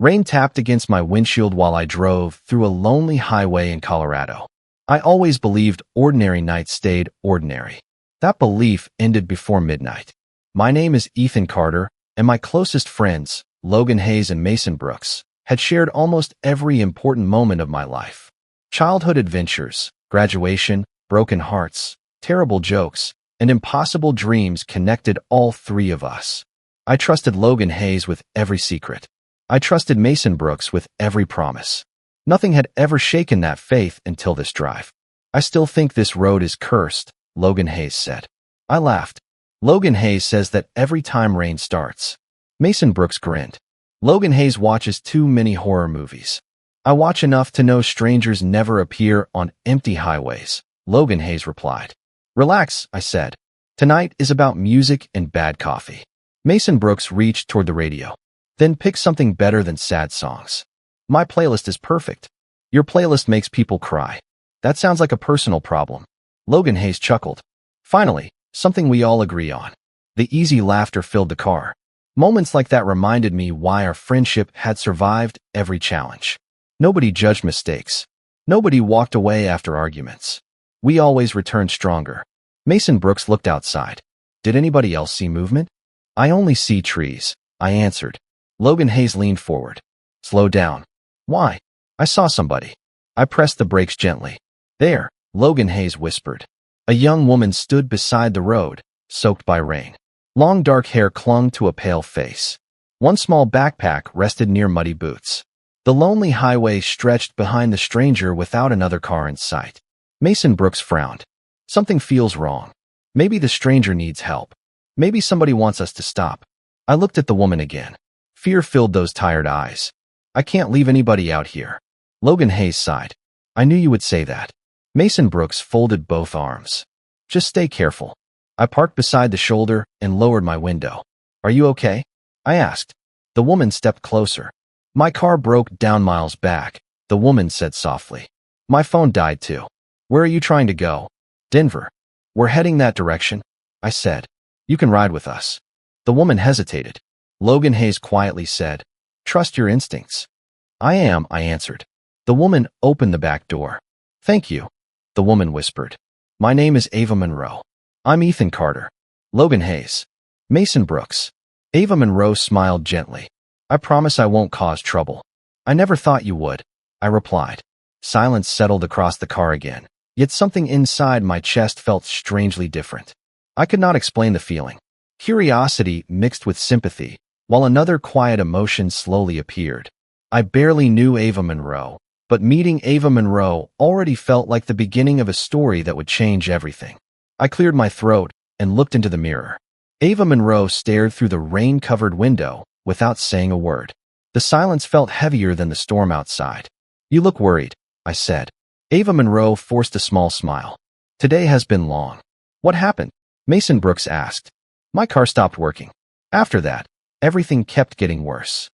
Rain tapped against my windshield while I drove through a lonely highway in Colorado. I always believed ordinary nights stayed ordinary. That belief ended before midnight. My name is Ethan Carter, and my closest friends, Logan Hayes and Mason Brooks, had shared almost every important moment of my life. Childhood adventures, graduation, broken hearts, terrible jokes, and impossible dreams connected all three of us. I trusted Logan Hayes with every secret. I trusted Mason Brooks with every promise. Nothing had ever shaken that faith until this drive. I still think this road is cursed, Logan Hayes said. I laughed. Logan Hayes says that every time rain starts. Mason Brooks grinned. Logan Hayes watches too many horror movies. I watch enough to know strangers never appear on empty highways, Logan Hayes replied. Relax, I said. Tonight is about music and bad coffee. Mason Brooks reached toward the radio. Then pick something better than sad songs. My playlist is perfect. Your playlist makes people cry. That sounds like a personal problem. Logan Hayes chuckled. Finally, something we all agree on. The easy laughter filled the car. Moments like that reminded me why our friendship had survived every challenge. Nobody judged mistakes. Nobody walked away after arguments. We always returned stronger. Mason Brooks looked outside. Did anybody else see movement? I only see trees, I answered. Logan Hayes leaned forward. Slow down. Why? I saw somebody. I pressed the brakes gently. There, Logan Hayes whispered. A young woman stood beside the road, soaked by rain. Long dark hair clung to a pale face. One small backpack rested near muddy boots. The lonely highway stretched behind the stranger without another car in sight. Mason Brooks frowned. Something feels wrong. Maybe the stranger needs help. Maybe somebody wants us to stop. I looked at the woman again. Fear filled those tired eyes. I can't leave anybody out here. Logan Hayes sighed. I knew you would say that. Mason Brooks folded both arms. Just stay careful. I parked beside the shoulder and lowered my window. Are you okay? I asked. The woman stepped closer. My car broke down miles back, the woman said softly. My phone died too. Where are you trying to go? Denver. We're heading that direction, I said. You can ride with us. The woman hesitated. Logan Hayes quietly said, Trust your instincts. I am, I answered. The woman opened the back door. Thank you, the woman whispered. My name is Ava Monroe. I'm Ethan Carter. Logan Hayes. Mason Brooks. Ava Monroe smiled gently. I promise I won't cause trouble. I never thought you would, I replied. Silence settled across the car again, yet something inside my chest felt strangely different. I could not explain the feeling. Curiosity mixed with sympathy, while another quiet emotion slowly appeared. I barely knew Ava Monroe, but meeting Ava Monroe already felt like the beginning of a story that would change everything. I cleared my throat and looked into the mirror. Ava Monroe stared through the rain-covered window without saying a word. The silence felt heavier than the storm outside. You look worried, I said. Ava Monroe forced a small smile. Today has been long. What happened? Mason Brooks asked. My car stopped working. After that, everything kept getting worse.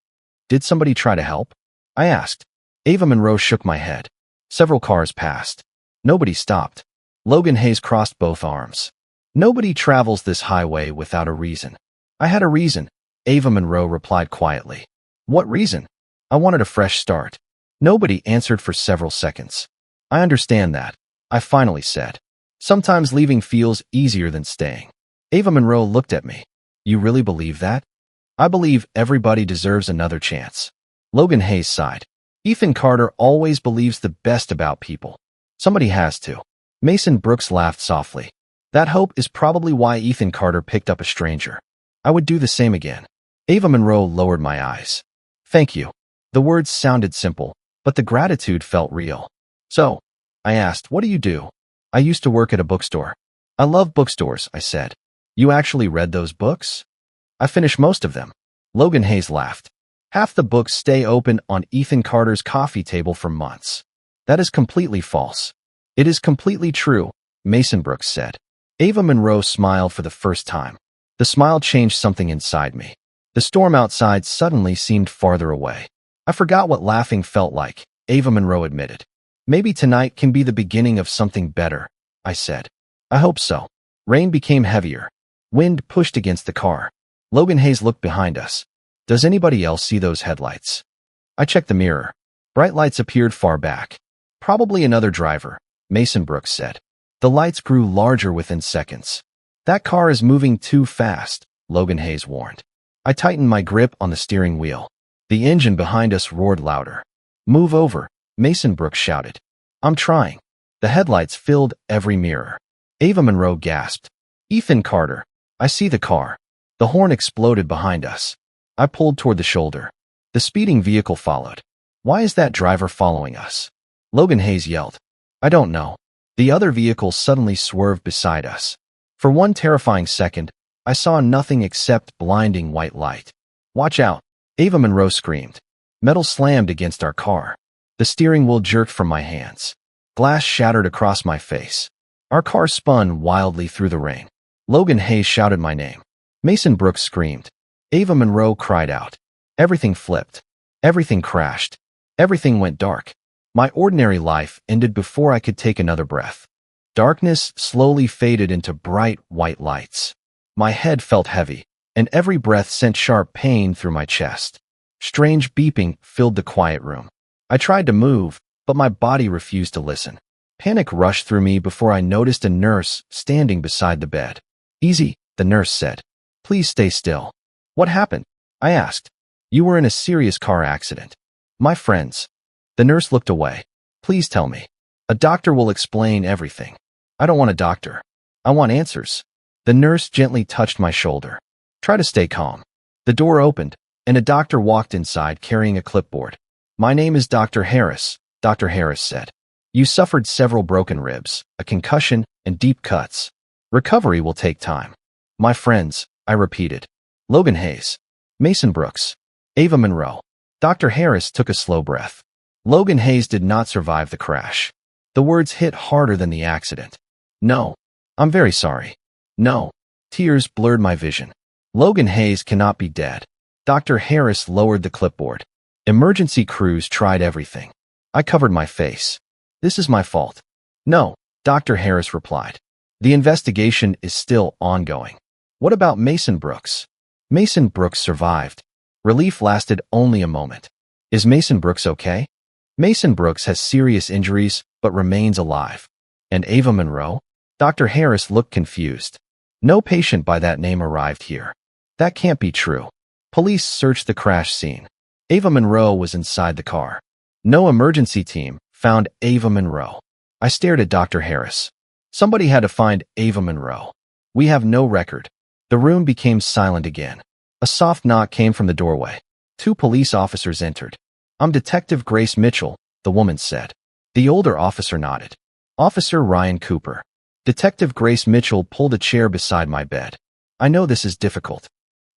Did somebody try to help? I asked. Ava Monroe shook my head. Several cars passed. Nobody stopped. Logan Hayes crossed both arms. Nobody travels this highway without a reason. I had a reason, Ava Monroe replied quietly. What reason? I wanted a fresh start. Nobody answered for several seconds. I understand that, I finally said. Sometimes leaving feels easier than staying. Ava Monroe looked at me. You really believe that? I believe everybody deserves another chance. Logan Hayes sighed. Ethan Carter always believes the best about people. Somebody has to. Mason Brooks laughed softly. That hope is probably why Ethan Carter picked up a stranger. I would do the same again. Ava Monroe lowered my eyes. Thank you. The words sounded simple, but the gratitude felt real. So, I asked, what do you do? I used to work at a bookstore. I love bookstores, I said. You actually read those books? I finished most of them. Logan Hayes laughed. Half the books stay open on Ethan Carter's coffee table for months. That is completely false. It is completely true, Mason Brooks said. Ava Monroe smiled for the first time. The smile changed something inside me. The storm outside suddenly seemed farther away. I forgot what laughing felt like, Ava Monroe admitted. Maybe tonight can be the beginning of something better, I said. I hope so. Rain became heavier. Wind pushed against the car. Logan Hayes looked behind us. Does anybody else see those headlights? I checked the mirror. Bright lights appeared far back. Probably another driver, Mason Brooks said. The lights grew larger within seconds. That car is moving too fast, Logan Hayes warned. I tightened my grip on the steering wheel. The engine behind us roared louder. Move over, Mason Brooks shouted. I'm trying. The headlights filled every mirror. Ava Monroe gasped. Ethan Carter. I see the car. The horn exploded behind us. I pulled toward the shoulder. The speeding vehicle followed. Why is that driver following us? Logan Hayes yelled. I don't know. The other vehicle suddenly swerved beside us. For one terrifying second, I saw nothing except blinding white light. Watch out, Ava Monroe screamed. Metal slammed against our car. The steering wheel jerked from my hands. Glass shattered across my face. Our car spun wildly through the rain. Logan Hayes shouted my name. Mason Brooks screamed. Ava Monroe cried out. Everything flipped. Everything crashed. Everything went dark. My ordinary life ended before I could take another breath. Darkness slowly faded into bright white lights. My head felt heavy, and every breath sent sharp pain through my chest. Strange beeping filled the quiet room. I tried to move, but my body refused to listen. Panic rushed through me before I noticed a nurse standing beside the bed. Easy, the nurse said. Please stay still. What happened? I asked. You were in a serious car accident. My friends. The nurse looked away. Please tell me. A doctor will explain everything. I don't want a doctor. I want answers. The nurse gently touched my shoulder. Try to stay calm. The door opened, and a doctor walked inside carrying a clipboard. My name is Dr. Harris, Dr. Harris said. You suffered several broken ribs, a concussion, and deep cuts. Recovery will take time. My friends, I repeated. Logan Hayes. Mason Brooks. Ava Monroe. Dr. Harris took a slow breath. Logan Hayes did not survive the crash. The words hit harder than the accident. No. I'm very sorry. No. Tears blurred my vision. Logan Hayes cannot be dead. Dr. Harris lowered the clipboard. Emergency crews tried everything. I covered my face. This is my fault. No, Dr. Harris replied. The investigation is still ongoing. What about Mason Brooks? Mason Brooks survived. Relief lasted only a moment. Is Mason Brooks okay? Mason Brooks has serious injuries, but remains alive. And Ava Monroe? Dr. Harris looked confused. No patient by that name arrived here. That can't be true. Police searched the crash scene. Ava Monroe was inside the car. No emergency team found Ava Monroe. I stared at Dr. Harris. Somebody had to find Ava Monroe. We have no record. The room became silent again. A soft knock came from the doorway. 2 police officers entered. I'm Detective Grace Mitchell, the woman said. The older officer nodded. Officer Ryan Cooper. Detective Grace Mitchell pulled a chair beside my bed. I know this is difficult.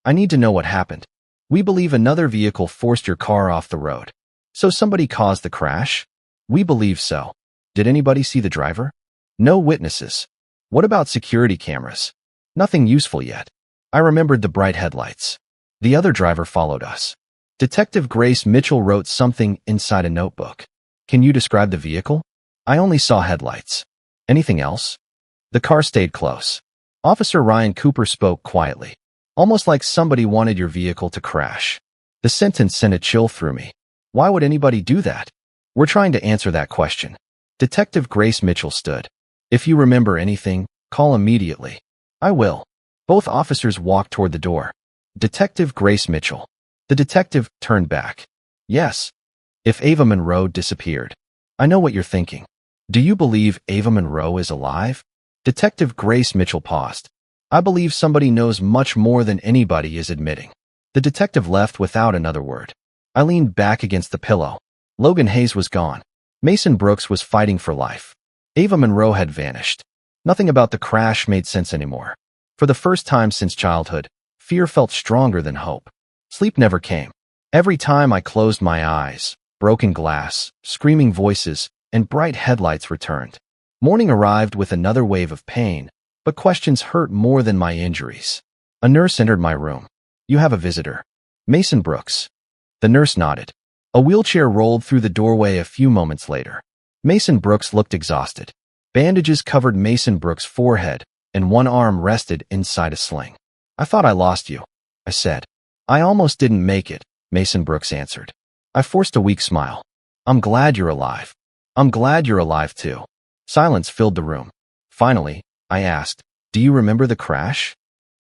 I need to know what happened. We believe another vehicle forced your car off the road. So somebody caused the crash? We believe so. Did anybody see the driver? No witnesses. What about security cameras? Nothing useful yet. I remembered the bright headlights. The other driver followed us. Detective Grace Mitchell wrote something inside a notebook. Can you describe the vehicle? I only saw headlights. Anything else? The car stayed close. Officer Ryan Cooper spoke quietly, almost like somebody wanted your vehicle to crash. The sentence sent a chill through me. Why would anybody do that? We're trying to answer that question. Detective Grace Mitchell stood. If you remember anything, call immediately. I will. Both officers walked toward the door. Detective Grace Mitchell. The detective turned back. Yes. If Ava Monroe disappeared. I know what you're thinking. Do you believe Ava Monroe is alive? Detective Grace Mitchell paused. I believe somebody knows much more than anybody is admitting. The detective left without another word. I leaned back against the pillow. Logan Hayes was gone. Mason Brooks was fighting for life. Ava Monroe had vanished. Nothing about the crash made sense anymore. For the first time since childhood, fear felt stronger than hope. Sleep never came. Every time I closed my eyes, broken glass, screaming voices, and bright headlights returned. Morning arrived with another wave of pain, but questions hurt more than my injuries. A nurse entered my room. You have a visitor. Mason Brooks. The nurse nodded. A wheelchair rolled through the doorway a few moments later. Mason Brooks looked exhausted. Bandages covered Mason Brooks' forehead, and one arm rested inside a sling. I thought I lost you, I said. I almost didn't make it, Mason Brooks answered. I forced a weak smile. I'm glad you're alive. I'm glad you're alive too. Silence filled the room. Finally, I asked, do you remember the crash?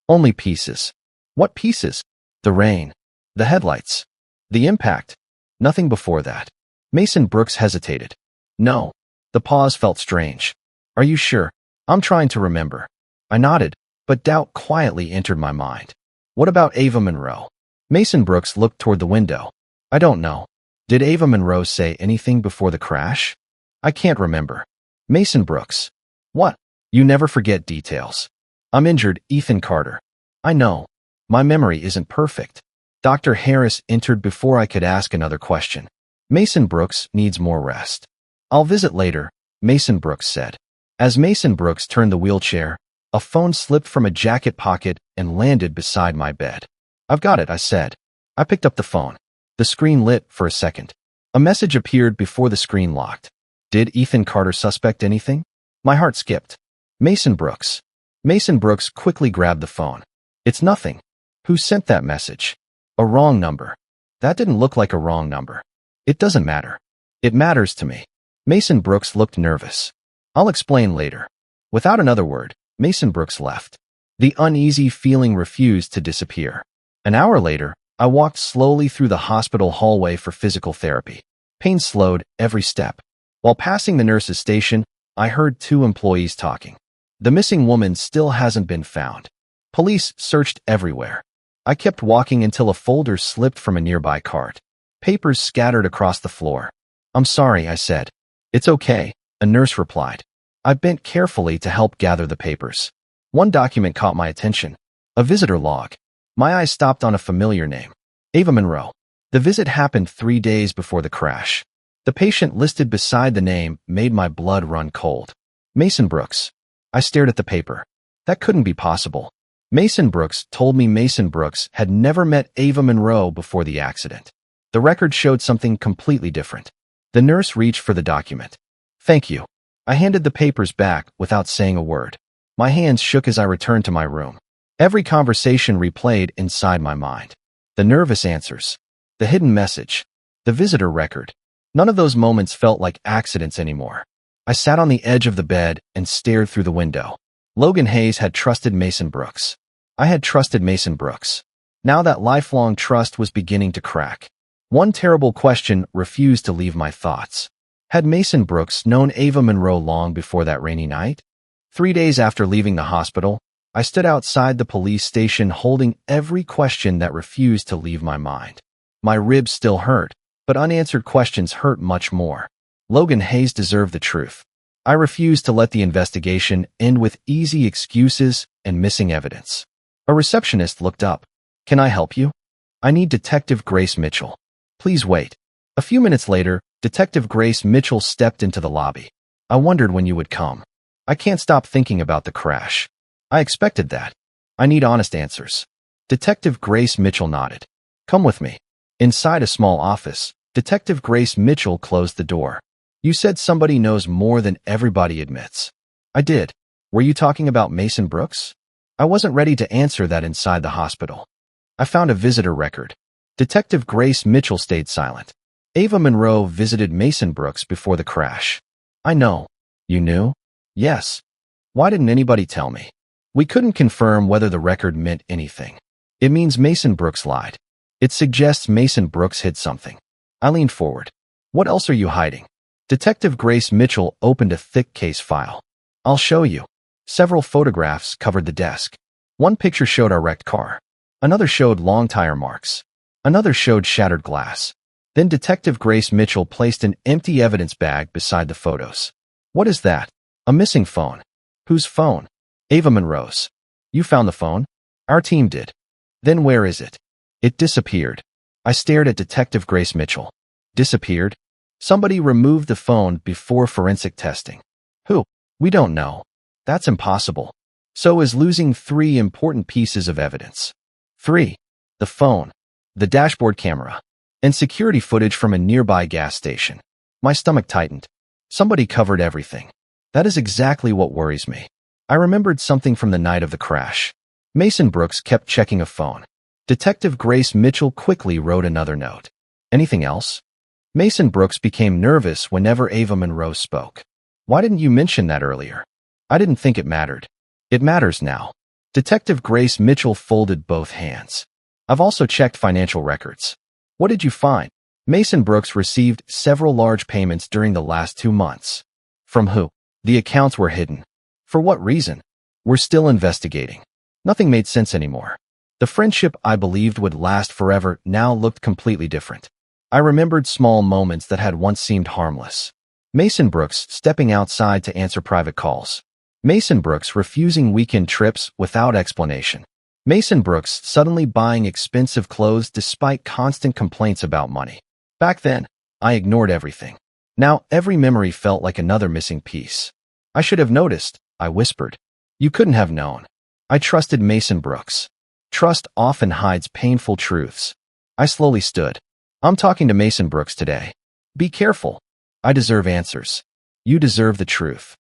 Only pieces. What pieces? The rain. The headlights. The impact. Nothing before that. Mason Brooks hesitated. No. The pause felt strange. Are you sure? I'm trying to remember. I nodded, but doubt quietly entered my mind. What about Ava Monroe? Mason Brooks looked toward the window. I don't know. Did Ava Monroe say anything before the crash? I can't remember. Mason Brooks. What? You never forget details. I'm injured, Ethan Carter. I know. My memory isn't perfect. Dr. Harris entered before I could ask another question. Mason Brooks needs more rest. I'll visit later, Mason Brooks said. As Mason Brooks turned the wheelchair, a phone slipped from a jacket pocket and landed beside my bed. I've got it, I said. I picked up the phone. The screen lit for a second. A message appeared before the screen locked. Did Ethan Carter suspect anything? My heart skipped. Mason Brooks. Mason Brooks quickly grabbed the phone. It's nothing. Who sent that message? A wrong number. That didn't look like a wrong number. It doesn't matter. It matters to me. Mason Brooks looked nervous. I'll explain later. Without another word, Mason Brooks left. The uneasy feeling refused to disappear. An hour later, I walked slowly through the hospital hallway for physical therapy. Pain slowed every step. While passing the nurse's station, I heard two employees talking. The missing woman still hasn't been found. Police searched everywhere. I kept walking until a folder slipped from a nearby cart. Papers scattered across the floor. I'm sorry, I said. It's okay, a nurse replied. I bent carefully to help gather the papers. One document caught my attention. A visitor log. My eyes stopped on a familiar name. Ava Monroe. The visit happened 3 days before the crash. The patient listed beside the name made my blood run cold. Mason Brooks. I stared at the paper. That couldn't be possible. Mason Brooks told me Mason Brooks had never met Ava Monroe before the accident. The record showed something completely different. The nurse reached for the document. Thank you. I handed the papers back without saying a word. My hands shook as I returned to my room. Every conversation replayed inside my mind. The nervous answers. The hidden message. The visitor record. None of those moments felt like accidents anymore. I sat on the edge of the bed and stared through the window. Logan Hayes had trusted Mason Brooks. I had trusted Mason Brooks. Now that lifelong trust was beginning to crack. One terrible question refused to leave my thoughts. Had Mason Brooks known Ava Monroe long before that rainy night? 3 days after leaving the hospital, I stood outside the police station holding every question that refused to leave my mind. My ribs still hurt, but unanswered questions hurt much more. Logan Hayes deserved the truth. I refused to let the investigation end with easy excuses and missing evidence. A receptionist looked up. Can I help you? I need Detective Grace Mitchell. Please wait. A few minutes later, Detective Grace Mitchell stepped into the lobby. I wondered when you would come. I can't stop thinking about the crash. I expected that. I need honest answers. Detective Grace Mitchell nodded. Come with me. Inside a small office, Detective Grace Mitchell closed the door. You said somebody knows more than everybody admits. I did. Were you talking about Mason Brooks? I wasn't ready to answer that inside the hospital. I found a visitor record. Detective Grace Mitchell stayed silent. Ava Monroe visited Mason Brooks before the crash. I know. You knew? Yes. Why didn't anybody tell me? We couldn't confirm whether the record meant anything. It means Mason Brooks lied. It suggests Mason Brooks hid something. I leaned forward. What else are you hiding? Detective Grace Mitchell opened a thick case file. I'll show you. Several photographs covered the desk. One picture showed our wrecked car. Another showed long tire marks. Another showed shattered glass. Then Detective Grace Mitchell placed an empty evidence bag beside the photos. What is that? A missing phone. Whose phone? Ava Monroe's. You found the phone? Our team did. Then where is it? It disappeared. I stared at Detective Grace Mitchell. Disappeared? Somebody removed the phone before forensic testing. Who? We don't know. That's impossible. So is losing 3 important pieces of evidence. 3. The phone, the dashboard camera, and security footage from a nearby gas station. My stomach tightened. Somebody covered everything. That is exactly what worries me. I remembered something from the night of the crash. Mason Brooks kept checking a phone. Detective Grace Mitchell quickly wrote another note. Anything else? Mason Brooks became nervous whenever Ava Monroe spoke. Why didn't you mention that earlier? I didn't think it mattered. It matters now. Detective Grace Mitchell folded both hands. I've also checked financial records. What did you find? Mason Brooks received several large payments during the last 2 months. From who? The accounts were hidden. For what reason? We're still investigating. Nothing made sense anymore. The friendship I believed would last forever now looked completely different. I remembered small moments that had once seemed harmless. Mason Brooks stepping outside to answer private calls. Mason Brooks refusing weekend trips without explanation. Mason Brooks suddenly buying expensive clothes despite constant complaints about money. Back then, I ignored everything. Now, every memory felt like another missing piece. I should have noticed, I whispered. You couldn't have known. I trusted Mason Brooks. Trust often hides painful truths. I slowly stood. I'm talking to Mason Brooks today. Be careful. I deserve answers. You deserve the truth.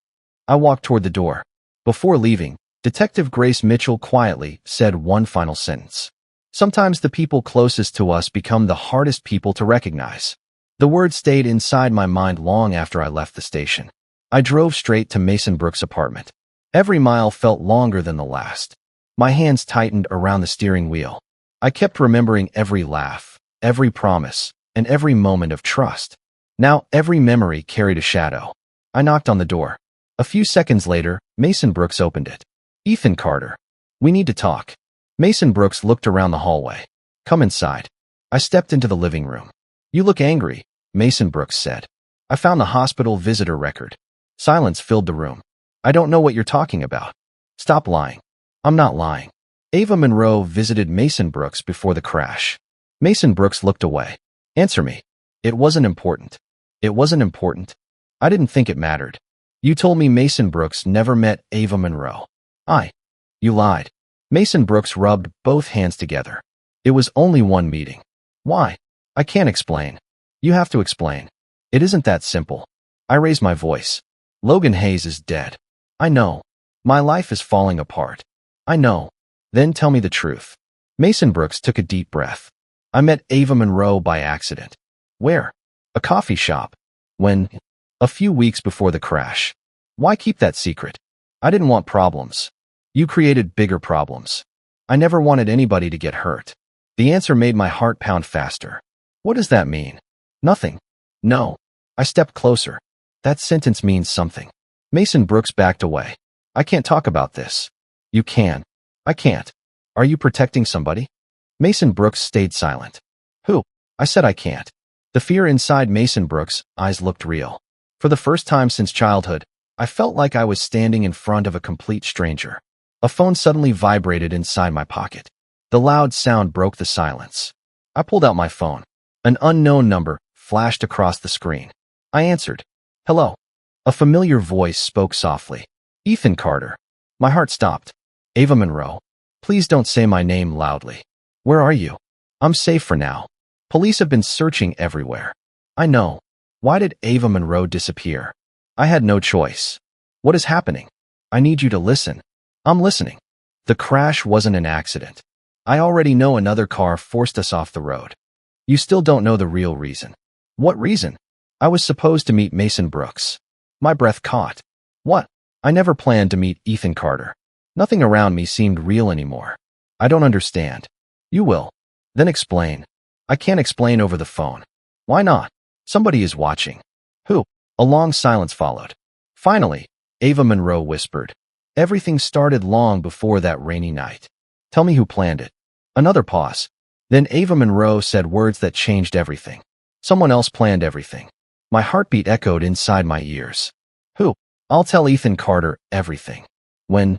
I walked toward the door. Before leaving, Detective Grace Mitchell quietly said one final sentence. Sometimes the people closest to us become the hardest people to recognize. The words stayed inside my mind long after I left the station. I drove straight to Mason Brooks' apartment. Every mile felt longer than the last. My hands tightened around the steering wheel. I kept remembering every laugh, every promise, and every moment of trust. Now every memory carried a shadow. I knocked on the door. A few seconds later, Mason Brooks opened it. Ethan Carter. We need to talk. Mason Brooks looked around the hallway. Come inside. I stepped into the living room. You look angry, Mason Brooks said. I found the hospital visitor record. Silence filled the room. I don't know what you're talking about. Stop lying. I'm not lying. Ava Monroe visited Mason Brooks before the crash. Mason Brooks looked away. Answer me. It wasn't important. It wasn't important. I didn't think it mattered. You told me Mason Brooks never met Ava Monroe. You lied. Mason Brooks rubbed both hands together. It was only one meeting. Why? I can't explain. You have to explain. It isn't that simple. I raised my voice. Logan Hayes is dead. I know. My life is falling apart. I know. Then tell me the truth. Mason Brooks took a deep breath. I met Ava Monroe by accident. Where? A coffee shop. When? A few weeks before the crash. Why keep that secret? I didn't want problems. You created bigger problems. I never wanted anybody to get hurt. The answer made my heart pound faster. What does that mean? Nothing. No. I stepped closer. That sentence means something. Mason Brooks backed away. I can't talk about this. You can. I can't. Are you protecting somebody? Mason Brooks stayed silent. Who? I said I can't. The fear inside Mason Brooks' eyes looked real. For the first time since childhood, I felt like I was standing in front of a complete stranger. A phone suddenly vibrated inside my pocket. The loud sound broke the silence. I pulled out my phone. An unknown number flashed across the screen. I answered. Hello. A familiar voice spoke softly. Ethan Carter. My heart stopped. Ava Monroe. Please don't say my name loudly. Where are you? I'm safe for now. Police have been searching everywhere. I know. Why did Ava Monroe disappear? I had no choice. What is happening? I need you to listen. I'm listening. The crash wasn't an accident. I already know another car forced us off the road. You still don't know the real reason. What reason? I was supposed to meet Mason Brooks. My breath caught. What? I never planned to meet Ethan Carter. Nothing around me seemed real anymore. I don't understand. You will. Then explain. I can't explain over the phone. Why not? Somebody is watching. Who? A long silence followed. Finally, Ava Monroe whispered. Everything started long before that rainy night. Tell me who planned it. Another pause. Then Ava Monroe said words that changed everything. Someone else planned everything. My heartbeat echoed inside my ears. Who? I'll tell Ethan Carter everything. When?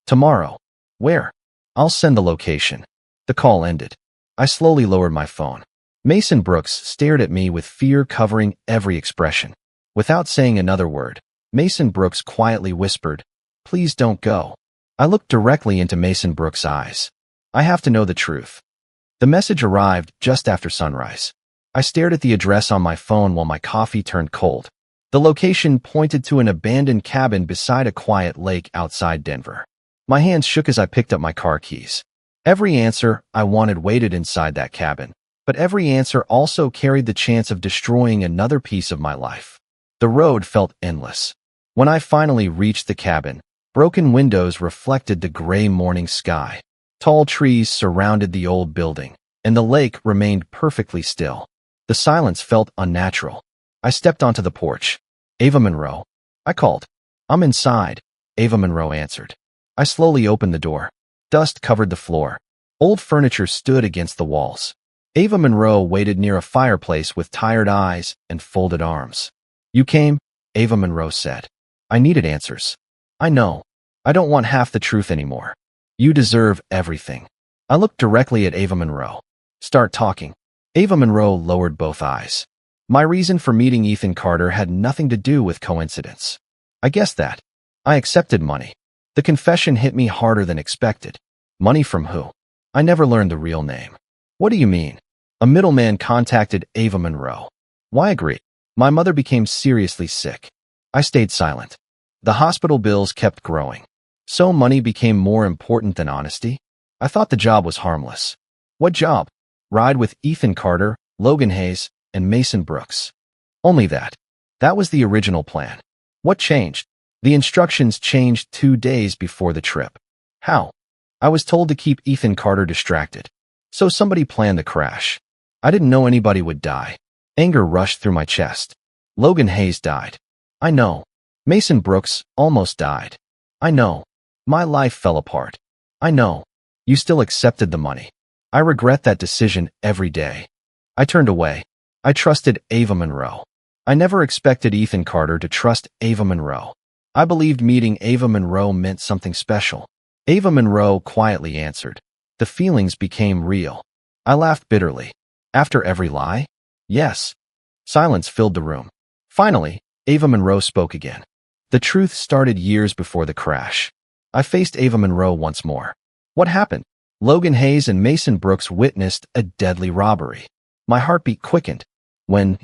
Tomorrow. Where? I'll send the location. The call ended. I slowly lowered my phone. Mason Brooks stared at me with fear covering every expression. Without saying another word, Mason Brooks quietly whispered, Please don't go. I looked directly into Mason Brooks' eyes. I have to know the truth. The message arrived just after sunrise. I stared at the address on my phone while my coffee turned cold. The location pointed to an abandoned cabin beside a quiet lake outside Denver. My hands shook as I picked up my car keys. Every answer I wanted waited inside that cabin. but every answer also carried the chance of destroying another piece of my life. The road felt endless. When I finally reached the cabin, broken windows reflected the gray morning sky. Tall trees surrounded the old building, and the lake remained perfectly still. The silence felt unnatural. I stepped onto the porch. "Ava Monroe," I called. "I'm inside," Ava Monroe answered. I slowly opened the door. Dust covered the floor. Old furniture stood against the walls. Ava Monroe waited near a fireplace with tired eyes and folded arms. "You came," Ava Monroe said. "I needed answers. I know. I don't want half the truth anymore. You deserve everything." I looked directly at Ava Monroe. "Start talking." Ava Monroe lowered both eyes. "My reason for meeting Ethan Carter had nothing to do with coincidence. I guessed that. I accepted money." The confession hit me harder than expected. Money from who? I never learned the real name. "What do you mean?" "A middleman contacted Ava Monroe." "Why agree?" "My mother became seriously sick." I stayed silent. The hospital bills kept growing. So money became more important than honesty? I thought the job was harmless. "What job?" "Ride with Ethan Carter, Logan Hayes, and Mason Brooks." Only that. That was the original plan. What changed? The instructions changed 2 days before the trip. How? I was told to keep Ethan Carter distracted. So somebody planned the crash. I didn't know anybody would die. Anger rushed through my chest. Logan Hayes died. I know. Mason Brooks almost died. I know. My life fell apart. I know. You still accepted the money. I regret that decision every day. I turned away. I trusted Ava Monroe. I never expected Ethan Carter to trust Ava Monroe. I believed meeting Ava Monroe meant something special. Ava Monroe quietly answered. The feelings became real. I laughed bitterly. After every lie? Yes. Silence filled the room. Finally, Ava Monroe spoke again. The truth started years before the crash. I faced Ava Monroe once more. What happened? Logan Hayes and Mason Brooks witnessed a deadly robbery. My heartbeat quickened. When?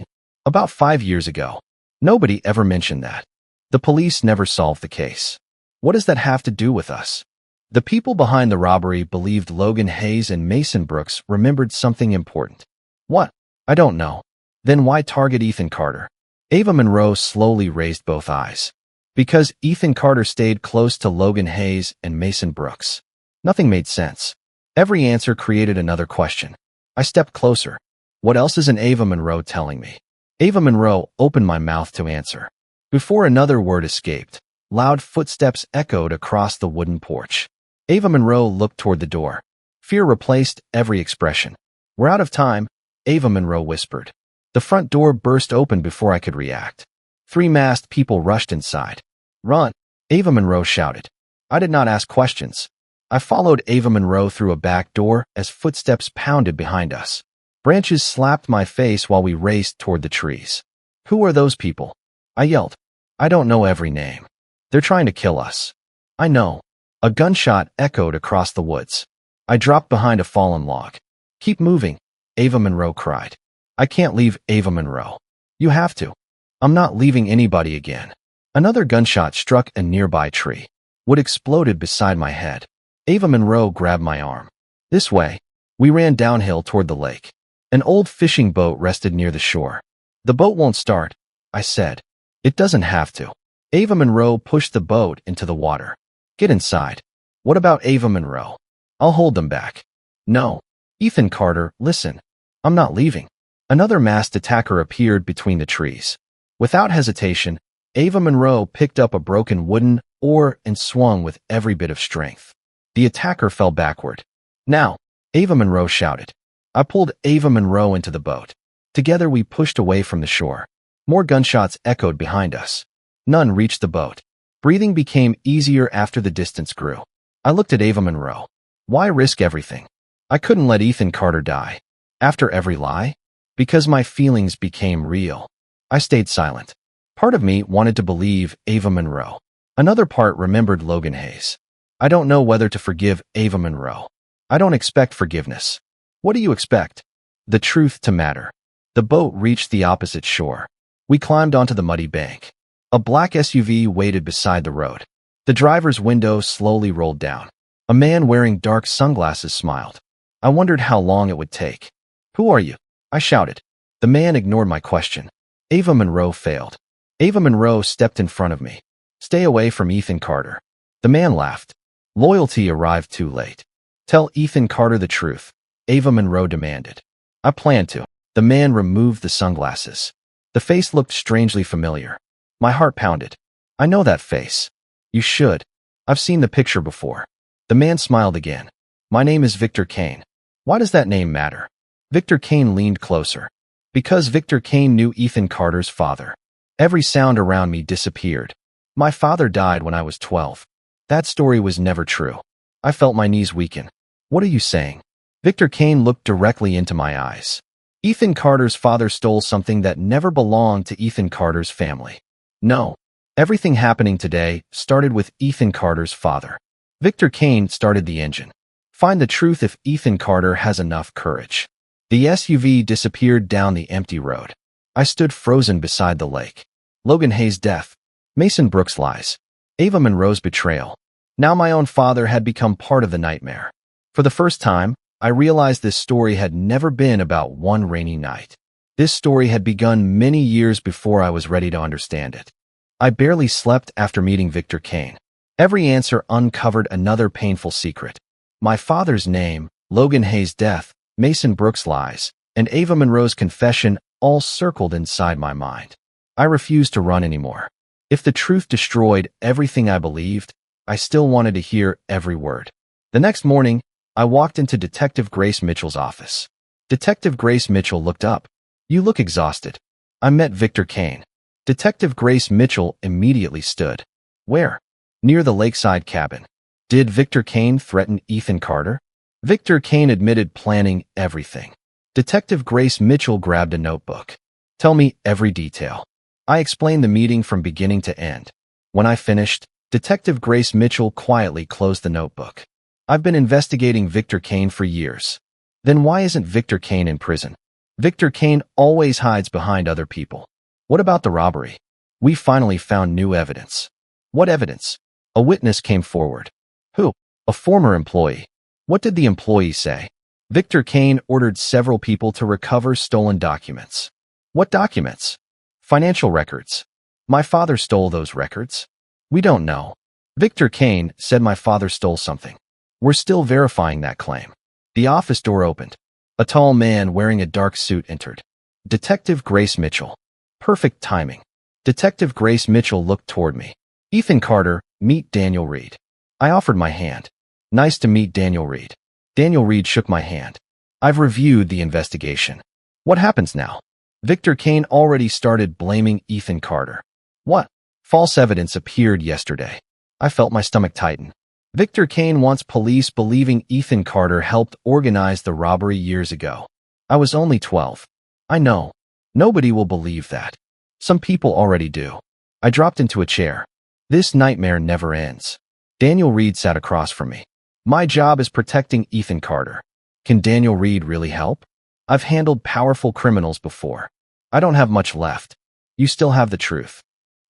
About 5 years ago. Nobody ever mentioned that. The police never solved the case. What does that have to do with us? The people behind the robbery believed Logan Hayes and Mason Brooks remembered something important. What? I don't know. Then why target Ethan Carter? Ava Monroe slowly raised both eyes. Because Ethan Carter stayed close to Logan Hayes and Mason Brooks. Nothing made sense. Every answer created another question. I stepped closer. What else isn't Ava Monroe telling me? Ava Monroe opened my mouth to answer. Before another word escaped, loud footsteps echoed across the wooden porch. Ava Monroe looked toward the door. Fear replaced every expression. We're out of time, Ava Monroe whispered. The front door burst open before I could react. 3 masked people rushed inside. Run, Ava Monroe shouted. I did not ask questions. I followed Ava Monroe through a back door as footsteps pounded behind us. Branches slapped my face while we raced toward the trees. Who are those people? I yelled. I don't know every name. They're trying to kill us. I know. A gunshot echoed across the woods. I dropped behind a fallen log. Keep moving, Ava Monroe cried. I can't leave Ava Monroe. You have to. I'm not leaving anybody again. Another gunshot struck a nearby tree. Wood exploded beside my head. Ava Monroe grabbed my arm. This way. We ran downhill toward the lake. An old fishing boat rested near the shore. The boat won't start, I said. It doesn't have to. Ava Monroe pushed the boat into the water. Get inside. What about Ava Monroe? I'll hold them back. No. Ethan Carter, listen. I'm not leaving. Another masked attacker appeared between the trees. Without hesitation, Ava Monroe picked up a broken wooden oar and swung with every bit of strength. The attacker fell backward. Now, Ava Monroe shouted. I pulled Ava Monroe into the boat. Together we pushed away from the shore. More gunshots echoed behind us. None reached the boat. Breathing became easier after the distance grew. I looked at Ava Monroe. Why risk everything? I couldn't let Ethan Carter die. After every lie? Because my feelings became real. I stayed silent. Part of me wanted to believe Ava Monroe. Another part remembered Logan Hayes. I don't know whether to forgive Ava Monroe. I don't expect forgiveness. What do you expect? The truth to matter. The boat reached the opposite shore. We climbed onto the muddy bank. A black SUV waited beside the road. The driver's window slowly rolled down. A man wearing dark sunglasses smiled. I wondered how long it would take. Who are you? I shouted. The man ignored my question. Ava Monroe failed. Ava Monroe stepped in front of me. Stay away from Ethan Carter. The man laughed. Loyalty arrived too late. Tell Ethan Carter the truth, Ava Monroe demanded. I planned to. The man removed the sunglasses. The face looked strangely familiar. My heart pounded. I know that face. You should. I've seen the picture before. The man smiled again. My name is Victor Kane. Why does that name matter? Victor Kane leaned closer. Because Victor Kane knew Ethan Carter's father. Every sound around me disappeared. My father died when I was 12. That story was never true. I felt my knees weaken. What are you saying? Victor Kane looked directly into my eyes. Ethan Carter's father stole something that never belonged to Ethan Carter's family. No. Everything happening today started with Ethan Carter's father. Victor Kane started the engine. Find the truth if Ethan Carter has enough courage. The SUV disappeared down the empty road. I stood frozen beside the lake. Logan Hayes' death. Mason Brooks' lies. Ava Monroe's betrayal. Now my own father had become part of the nightmare. For the first time, I realized this story had never been about one rainy night. This story had begun many years before I was ready to understand it. I barely slept after meeting Victor Kane. Every answer uncovered another painful secret. My father's name, Logan Hayes' death, Mason Brooks' lies, and Ava Monroe's confession all circled inside my mind. I refused to run anymore. If the truth destroyed everything I believed, I still wanted to hear every word. The next morning, I walked into Detective Grace Mitchell's office. Detective Grace Mitchell looked up. You look exhausted. I met Victor Kane. Detective Grace Mitchell immediately stood. Where? Near the lakeside cabin. Did Victor Kane threaten Ethan Carter? Victor Kane admitted planning everything. Detective Grace Mitchell grabbed a notebook. Tell me every detail. I explained the meeting from beginning to end. When I finished, Detective Grace Mitchell quietly closed the notebook. I've been investigating Victor Kane for years. Then why isn't Victor Kane in prison? Victor Kane always hides behind other people. What about the robbery? We finally found new evidence. What evidence? A witness came forward. Who? A former employee. What did the employee say? Victor Kane ordered several people to recover stolen documents. What documents? Financial records. My father stole those records. We don't know. Victor Kane said my father stole something. We're still verifying that claim. The office door opened. A tall man wearing a dark suit entered. Detective Grace Mitchell. Perfect timing. Detective Grace Mitchell looked toward me. Ethan Carter, meet Daniel Reed. I offered my hand. Nice to meet Daniel Reed. Daniel Reed shook my hand. I've reviewed the investigation. What happens now? Victor Kane already started blaming Ethan Carter. What? False evidence appeared yesterday. I felt my stomach tighten. Victor Kane wants police believing Ethan Carter helped organize the robbery years ago. I was only 12. I know. Nobody will believe that. Some people already do. I dropped into a chair. This nightmare never ends. Daniel Reed sat across from me. My job is protecting Ethan Carter. Can Daniel Reed really help? I've handled powerful criminals before. I don't have much left. You still have the truth.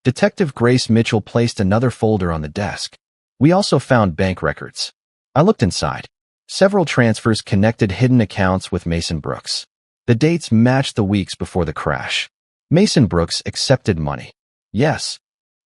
Detective Grace Mitchell placed another folder on the desk. We also found bank records. I looked inside. Several transfers connected hidden accounts with Mason Brooks. The dates matched the weeks before the crash. Mason Brooks accepted money. Yes.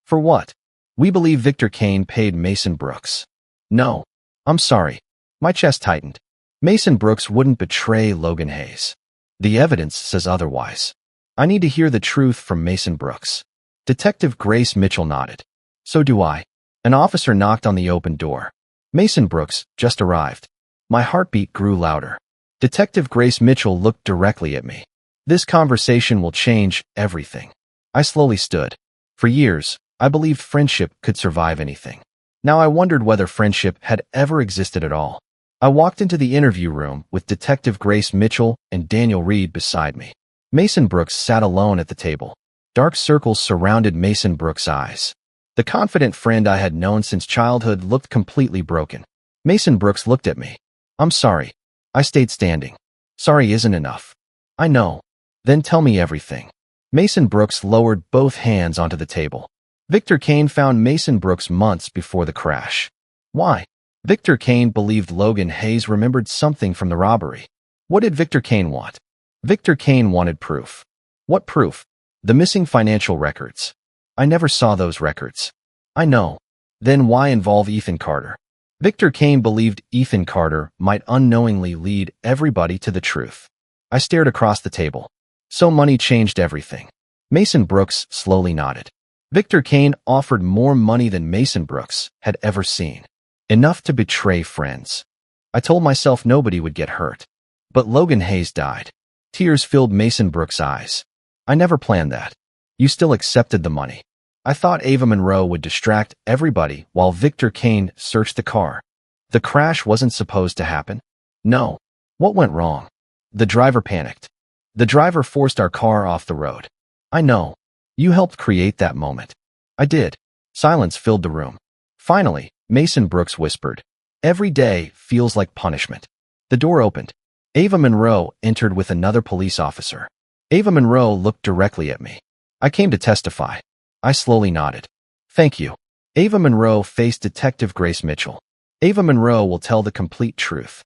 For what? We believe Victor Kane paid Mason Brooks. No. I'm sorry. My chest tightened. Mason Brooks wouldn't betray Logan Hayes. The evidence says otherwise. I need to hear the truth from Mason Brooks. Detective Grace Mitchell nodded. So do I. An officer knocked on the open door. Mason Brooks just arrived. My heartbeat grew louder. Detective Grace Mitchell looked directly at me. This conversation will change everything. I slowly stood. For years, I believed friendship could survive anything. Now I wondered whether friendship had ever existed at all. I walked into the interview room with Detective Grace Mitchell and Daniel Reed beside me. Mason Brooks sat alone at the table. Dark circles surrounded Mason Brooks' eyes. The confident friend I had known since childhood looked completely broken. Mason Brooks looked at me. I'm sorry. I stayed standing. Sorry isn't enough. I know. Then tell me everything. Mason Brooks lowered both hands onto the table. Victor Kane found Mason Brooks months before the crash. Why? Victor Kane believed Logan Hayes remembered something from the robbery. What did Victor Kane want? Victor Kane wanted proof. What proof? The missing financial records. I never saw those records. I know. Then why involve Ethan Carter? Victor Kane believed Ethan Carter might unknowingly lead everybody to the truth. I stared across the table. So money changed everything. Mason Brooks slowly nodded. Victor Kane offered more money than Mason Brooks had ever seen. Enough to betray friends. I told myself nobody would get hurt. But Logan Hayes died. Tears filled Mason Brooks' eyes. I never planned that. You still accepted the money. I thought Ava Monroe would distract everybody while Victor Kane searched the car. The crash wasn't supposed to happen. No. What went wrong? The driver panicked. The driver forced our car off the road. I know. You helped create that moment. I did. Silence filled the room. Finally, Mason Brooks whispered, "Every day feels like punishment." The door opened. Ava Monroe entered with another police officer. Ava Monroe looked directly at me. "I came to testify." I slowly nodded. "Thank you." Ava Monroe faced Detective Grace Mitchell. Ava Monroe will tell the complete truth.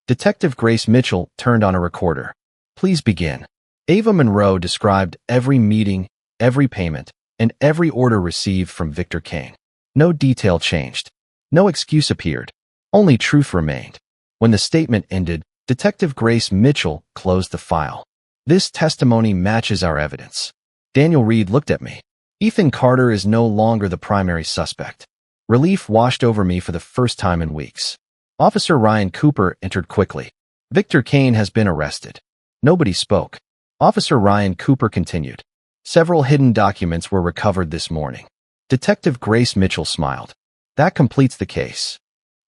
Detective Grace Mitchell turned on a recorder. "Please begin." Ava Monroe described every meeting, every payment, and every order received from Victor Kane. No detail changed. No excuse appeared. Only truth remained. When the statement ended, Detective Grace Mitchell closed the file. "This testimony matches our evidence." Daniel Reed looked at me. Ethan Carter is no longer the primary suspect. Relief washed over me for the first time in weeks. Officer Ryan Cooper entered quickly. "Victor Kane has been arrested." Nobody spoke. Officer Ryan Cooper continued. "Several hidden documents were recovered this morning." Detective Grace Mitchell smiled. "That completes the case."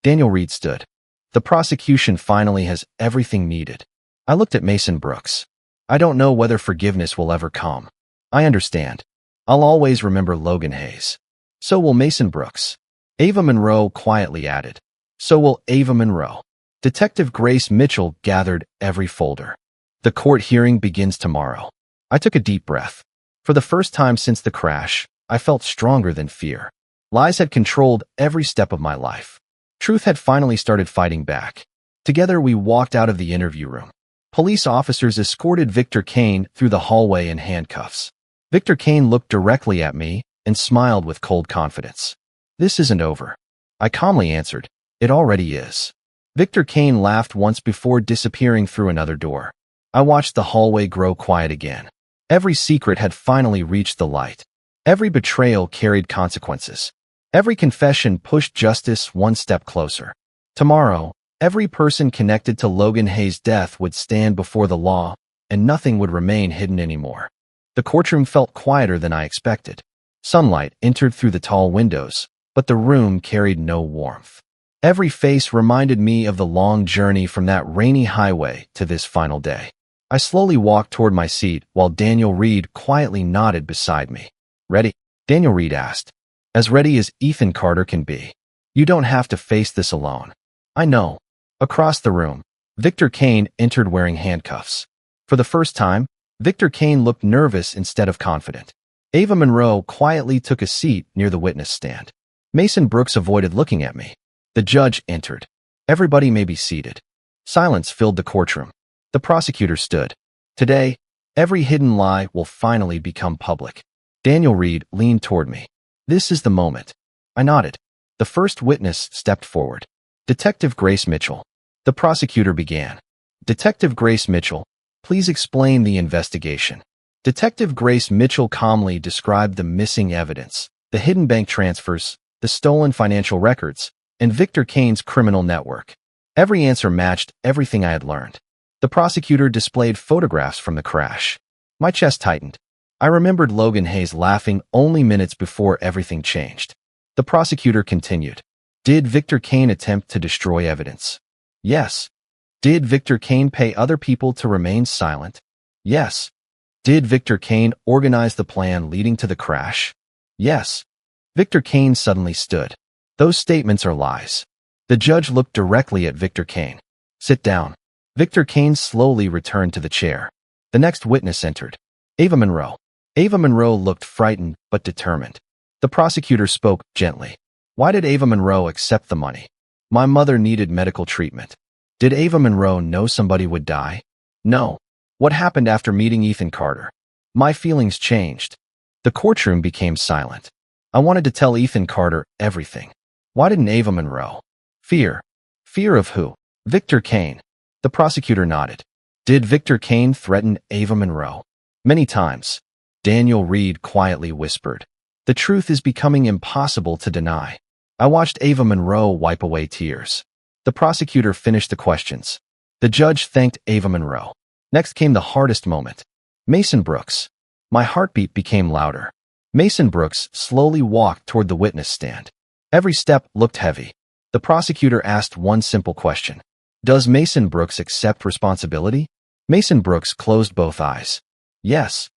Daniel Reed stood. "The prosecution finally has everything needed." I looked at Mason Brooks. "I don't know whether forgiveness will ever come. I understand. I'll always remember Logan Hayes. So will Mason Brooks." Ava Monroe quietly added. "So will Ava Monroe." Detective Grace Mitchell gathered every folder. "The court hearing begins tomorrow." I took a deep breath. For the first time since the crash, I felt stronger than fear. Lies had controlled every step of my life. Truth had finally started fighting back. Together we walked out of the interview room. Police officers escorted Victor Kane through the hallway in handcuffs. Victor Kane looked directly at me and smiled with cold confidence. "This isn't over." I calmly answered, "It already is." Victor Kane laughed once before disappearing through another door. I watched the hallway grow quiet again. Every secret had finally reached the light. Every betrayal carried consequences. Every confession pushed justice one step closer. Tomorrow, every person connected to Logan Hayes' death would stand before the law, and nothing would remain hidden anymore. The courtroom felt quieter than I expected. Sunlight entered through the tall windows, but the room carried no warmth. Every face reminded me of the long journey from that rainy highway to this final day. I slowly walked toward my seat while Daniel Reed quietly nodded beside me. "Ready?" Daniel Reed asked. "As ready as Ethan Carter can be. You don't have to face this alone." "I know." Across the room, Victor Kane entered wearing handcuffs. For the first time, Victor Kane looked nervous instead of confident. Ava Monroe quietly took a seat near the witness stand. Mason Brooks avoided looking at me. The judge entered. "Everybody may be seated." Silence filled the courtroom. The prosecutor stood. "Today, every hidden lie will finally become public." Daniel Reed leaned toward me. "This is the moment." I nodded. The first witness stepped forward. Detective Grace Mitchell. The prosecutor began. "Detective Grace Mitchell, please explain the investigation." Detective Grace Mitchell calmly described the missing evidence, the hidden bank transfers, the stolen financial records, and Victor Kane's criminal network. Every answer matched everything I had learned. The prosecutor displayed photographs from the crash. My chest tightened. I remembered Logan Hayes laughing only minutes before everything changed. The prosecutor continued. "Did Victor Kane attempt to destroy evidence?" "Yes." "Did Victor Kane pay other people to remain silent?" "Yes." "Did Victor Kane organize the plan leading to the crash?" "Yes." Victor Kane suddenly stood. "Those statements are lies." The judge looked directly at Victor Kane. "Sit down." Victor Kane slowly returned to the chair. The next witness entered. Ava Monroe. Ava Monroe looked frightened but determined. The prosecutor spoke gently. "Why did Ava Monroe accept the money?" "My mother needed medical treatment." "Did Ava Monroe know somebody would die?" "No." What happened after meeting Ethan Carter? My feelings changed. The courtroom became silent. I wanted to tell Ethan Carter everything. Why didn't Ava Monroe? Fear. Fear of who? Victor Kane. The prosecutor nodded. Did Victor Kane threaten Ava Monroe? Many times. Daniel Reed quietly whispered. The truth is becoming impossible to deny. I watched Ava Monroe wipe away tears. The prosecutor finished the questions. The judge thanked Ava Monroe. Next came the hardest moment. Mason Brooks. My heartbeat became louder. Mason Brooks slowly walked toward the witness stand. Every step looked heavy. The prosecutor asked one simple question. Does Mason Brooks accept responsibility? Mason Brooks closed both eyes. Yes.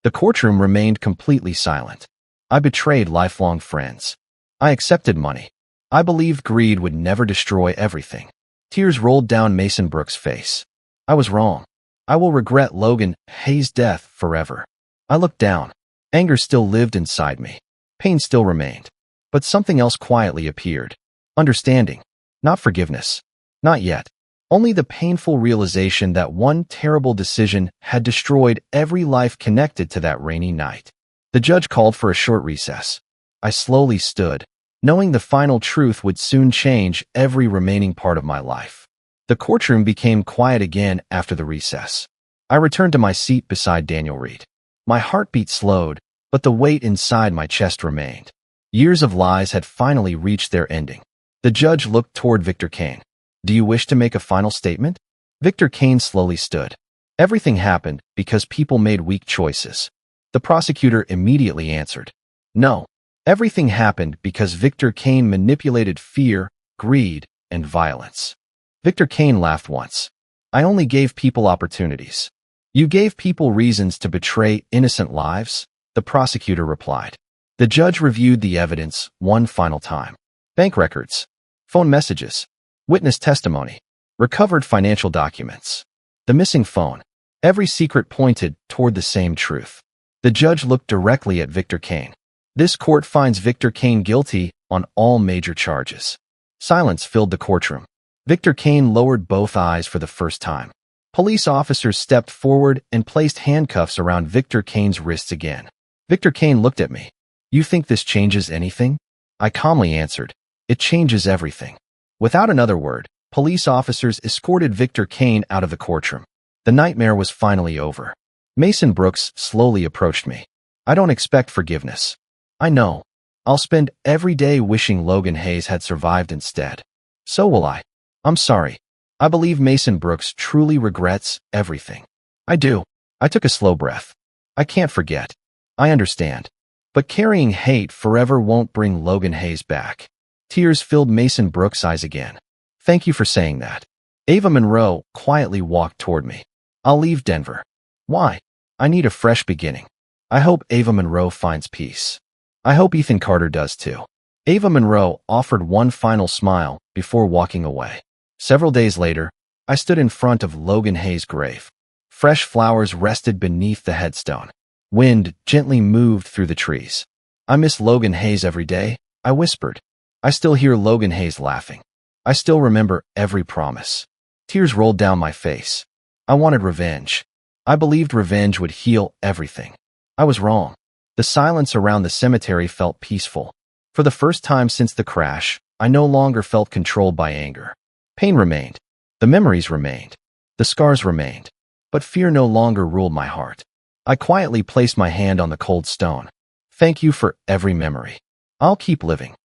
The courtroom remained completely silent. I betrayed lifelong friends. I accepted money. I believed greed would never destroy everything. Tears rolled down Mason Brooks' face. I was wrong. I will regret Logan Hayes' death forever. I looked down. Anger still lived inside me. Pain still remained. But something else quietly appeared. Understanding. Not forgiveness. Not yet. Only the painful realization that one terrible decision had destroyed every life connected to that rainy night. The judge called for a short recess. I slowly stood, knowing the final truth would soon change every remaining part of my life. The courtroom became quiet again after the recess. I returned to my seat beside Daniel Reed. My heartbeat slowed, but the weight inside my chest remained. Years of lies had finally reached their ending. The judge looked toward Victor Kane. Do you wish to make a final statement? Victor Kane slowly stood. Everything happened because people made weak choices. The prosecutor immediately answered. No. Everything happened because Victor Kane manipulated fear, greed, and violence. Victor Kane laughed once. I only gave people opportunities. You gave people reasons to betray innocent lives? The prosecutor replied. The judge reviewed the evidence one final time. Bank records, phone messages, witness testimony, recovered financial documents, the missing phone. Every secret pointed toward the same truth. The judge looked directly at Victor Kane. This court finds Victor Kane guilty on all major charges. Silence filled the courtroom. Victor Kane lowered both eyes for the first time. Police officers stepped forward and placed handcuffs around Victor Kane's wrists again. Victor Kane looked at me. You think this changes anything? I calmly answered. It changes everything. Without another word, police officers escorted Victor Kane out of the courtroom. The nightmare was finally over. Mason Brooks slowly approached me. I don't expect forgiveness. I know. I'll spend every day wishing Logan Hayes had survived instead. So will I. I'm sorry. I believe Mason Brooks truly regrets everything. I do. I took a slow breath. I can't forget. I understand. But carrying hate forever won't bring Logan Hayes back. Tears filled Mason Brooks' eyes again. Thank you for saying that. Ava Monroe quietly walked toward me. I'll leave Denver. Why? I need a fresh beginning. I hope Ava Monroe finds peace. I hope Ethan Carter does too. Ava Monroe offered one final smile before walking away. Several days later, I stood in front of Logan Hayes' grave. Fresh flowers rested beneath the headstone. Wind gently moved through the trees. I miss Logan Hayes every day, I whispered. I still hear Logan Hayes laughing. I still remember every promise. Tears rolled down my face. I wanted revenge. I believed revenge would heal everything. I was wrong. The silence around the cemetery felt peaceful. For the first time since the crash, I no longer felt controlled by anger. Pain remained. The memories remained. The scars remained. But fear no longer ruled my heart. I quietly placed my hand on the cold stone. Thank you for every memory. I'll keep living.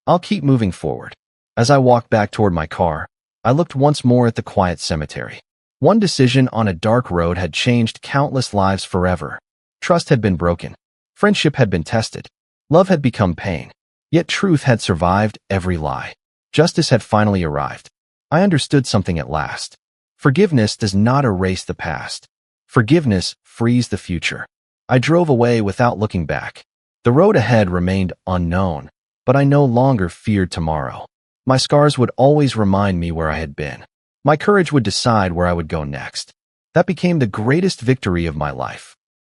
I'll keep moving forward. As I walked back toward my car, I looked once more at the quiet cemetery. One decision on a dark road had changed countless lives forever. Trust had been broken. Friendship had been tested. Love had become pain. Yet truth had survived every lie. Justice had finally arrived. I understood something at last. Forgiveness does not erase the past. Forgiveness frees the future. I drove away without looking back. The road ahead remained unknown, but I no longer feared tomorrow. My scars would always remind me where I had been. My courage would decide where I would go next. That became the greatest victory of my life.